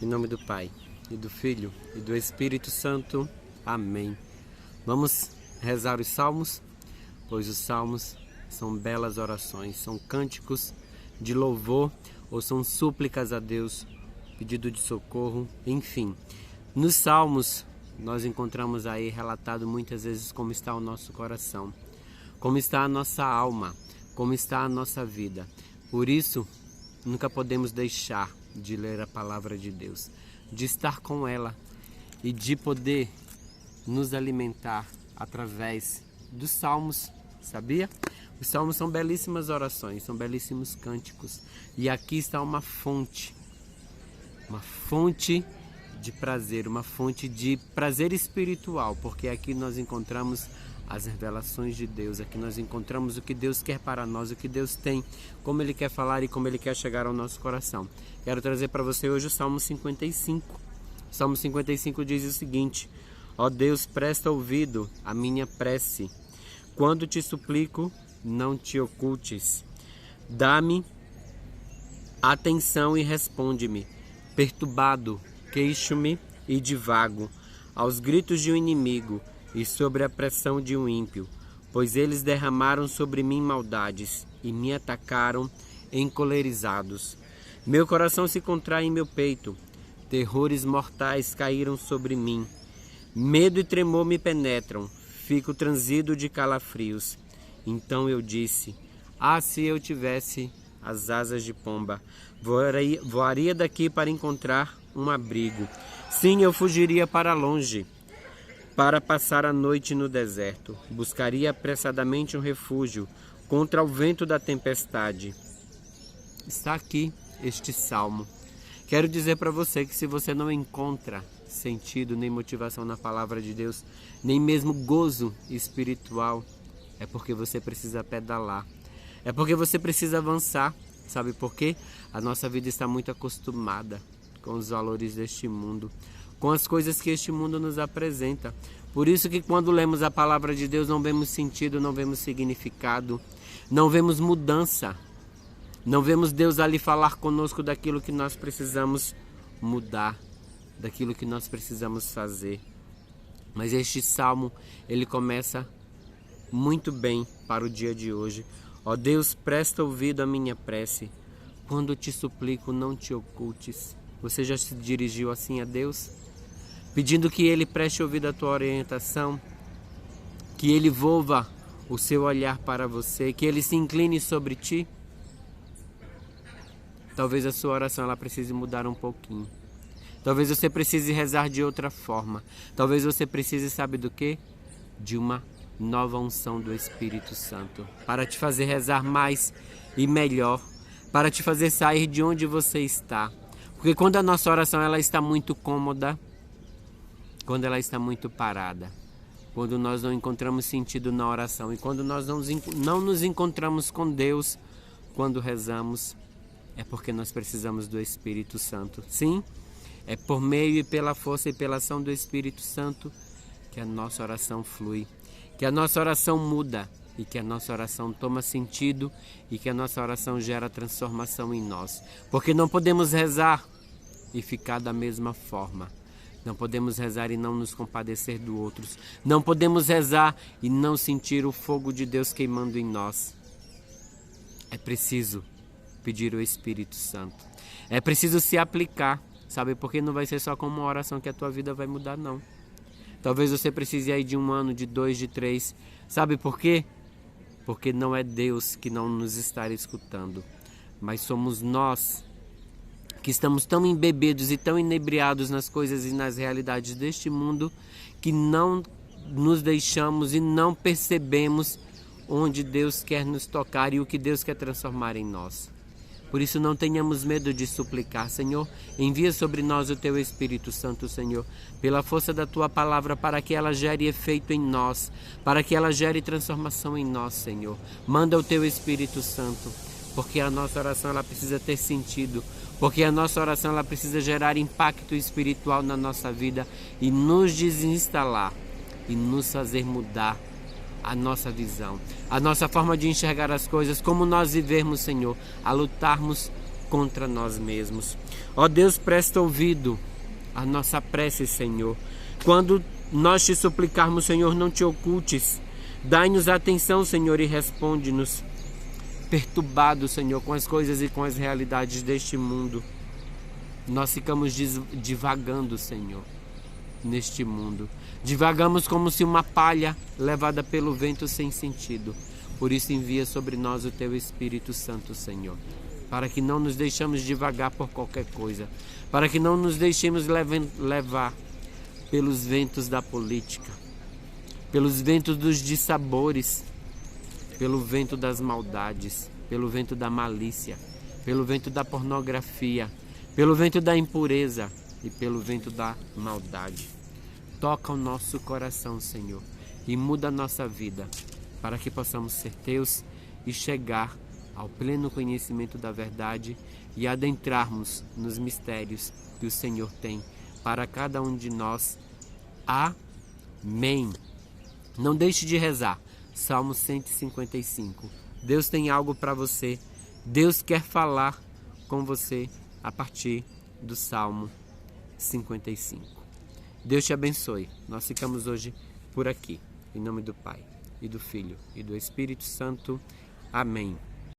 Em nome do Pai, e do Filho, e do Espírito Santo. Amém. Vamos rezar os salmos, pois os salmos são belas orações, são cânticos de louvor ou são súplicas a Deus, pedido de socorro, enfim. Nos salmos nós encontramos aí relatado muitas vezes como está o nosso coração, como está a nossa alma, como está a nossa vida. Por isso, nunca podemos deixar de ler a palavra de Deus, de estar com ela e de poder nos alimentar através dos salmos, sabia? Os salmos são belíssimas orações, são belíssimos cânticos. E aqui está uma fonte de prazer, uma fonte de prazer espiritual, porque aqui nós encontramos as revelações de Deus, aqui nós encontramos o que Deus quer para nós, o que Deus tem, como Ele quer falar e como Ele quer chegar ao nosso coração. Quero trazer para você hoje o Salmo 55. O Salmo 55 diz o seguinte: ó Deus, presta ouvido à minha prece. Quando te suplico, não te ocultes. Dá-me atenção e responde-me. Perturbado, queixo-me e divago aos gritos de um inimigo e sobre a pressão de um ímpio, pois eles derramaram sobre mim maldades e me atacaram encolerizados. Meu coração se contrai em meu peito, terrores mortais caíram sobre mim. Medo e tremor me penetram, fico transido de calafrios. Então eu disse: ah, se eu tivesse as asas de pomba, voaria daqui para encontrar um abrigo. Sim, eu fugiria para longe, para passar a noite no deserto. Buscaria apressadamente um refúgio contra o vento da tempestade. Está aqui este salmo. Quero dizer para você que se você não encontra sentido nem motivação na palavra de Deus, nem mesmo gozo espiritual, é porque você precisa pedalar. É porque você precisa avançar. Sabe por quê? A nossa vida está muito acostumada com os valores deste mundo, com as coisas que este mundo nos apresenta. Por isso que quando lemos a palavra de Deus não vemos sentido, não vemos significado, não vemos mudança, não vemos Deus ali falar conosco daquilo que nós precisamos mudar, daquilo que nós precisamos fazer. Mas este salmo, ele começa muito bem para o dia de hoje. Ó Deus, presta ouvido à minha prece. Quando te suplico, não te ocultes. Você já se dirigiu assim a Deus? Pedindo que Ele preste ouvido à tua orientação, que Ele volva o seu olhar para você, que Ele se incline sobre ti? Talvez a sua oração ela precise mudar um pouquinho. Talvez você precise rezar de outra forma. Talvez você precise, sabe do quê? De uma nova unção do Espírito Santo, para te fazer rezar mais e melhor, para te fazer sair de onde você está. Porque quando a nossa oração ela está muito cômoda, quando ela está muito parada, quando nós não encontramos sentido na oração e quando nós não nos encontramos com Deus quando rezamos, é porque nós precisamos do Espírito Santo. Sim, é por meio e pela força e pela ação do Espírito Santo que a nossa oração flui, que a nossa oração muda e que a nossa oração toma sentido e que a nossa oração gera transformação em nós. Porque não podemos rezar e ficar da mesma forma. Não podemos rezar e não nos compadecer do outros. Não podemos rezar e não sentir o fogo de Deus queimando em nós. É preciso pedir o Espírito Santo. É preciso se aplicar. Sabe, porque não vai ser só com uma oração que a tua vida vai mudar, não. Talvez você precise aí de 1 ano, de 2, de 3. Sabe por quê? Porque não é Deus que não nos está escutando, mas somos nós que estamos tão embebidos e tão inebriados nas coisas e nas realidades deste mundo que não nos deixamos e não percebemos onde Deus quer nos tocar e o que Deus quer transformar em nós. Por isso não tenhamos medo de suplicar, Senhor, envia sobre nós o Teu Espírito Santo, Senhor, pela força da Tua palavra, para que ela gere efeito em nós, para que ela gere transformação em nós, Senhor. Manda o Teu Espírito Santo, porque a nossa oração ela precisa ter sentido, porque a nossa oração ela precisa gerar impacto espiritual na nossa vida e nos desinstalar e nos fazer mudar a nossa visão, a nossa forma de enxergar as coisas, como nós vivermos, Senhor, a lutarmos contra nós mesmos. Ó Deus, presta ouvido à nossa prece, Senhor. Quando nós te suplicarmos, Senhor, não te ocultes. Dai-nos atenção, Senhor, e responde-nos. Perturbados, Senhor, com as coisas e com as realidades deste mundo, nós ficamos divagando, Senhor, neste mundo. Divagamos como se uma palha levada pelo vento sem sentido. Por isso envia sobre nós o Teu Espírito Santo, Senhor, para que não nos deixemos divagar por qualquer coisa, para que não nos deixemos levar pelos ventos da política, pelos ventos dos dissabores, pelo vento das maldades, pelo vento da malícia, pelo vento da pornografia, pelo vento da impureza e pelo vento da maldade. Toca o nosso coração, Senhor, e muda a nossa vida, para que possamos ser Teus e chegar ao pleno conhecimento da verdade e adentrarmos nos mistérios que o Senhor tem para cada um de nós. Amém. Não deixe de rezar. Salmo 155. Deus tem algo para você. Deus quer falar com você a partir do Salmo 55. Deus te abençoe. Nós ficamos hoje por aqui. Em nome do Pai, e do Filho, e do Espírito Santo. Amém.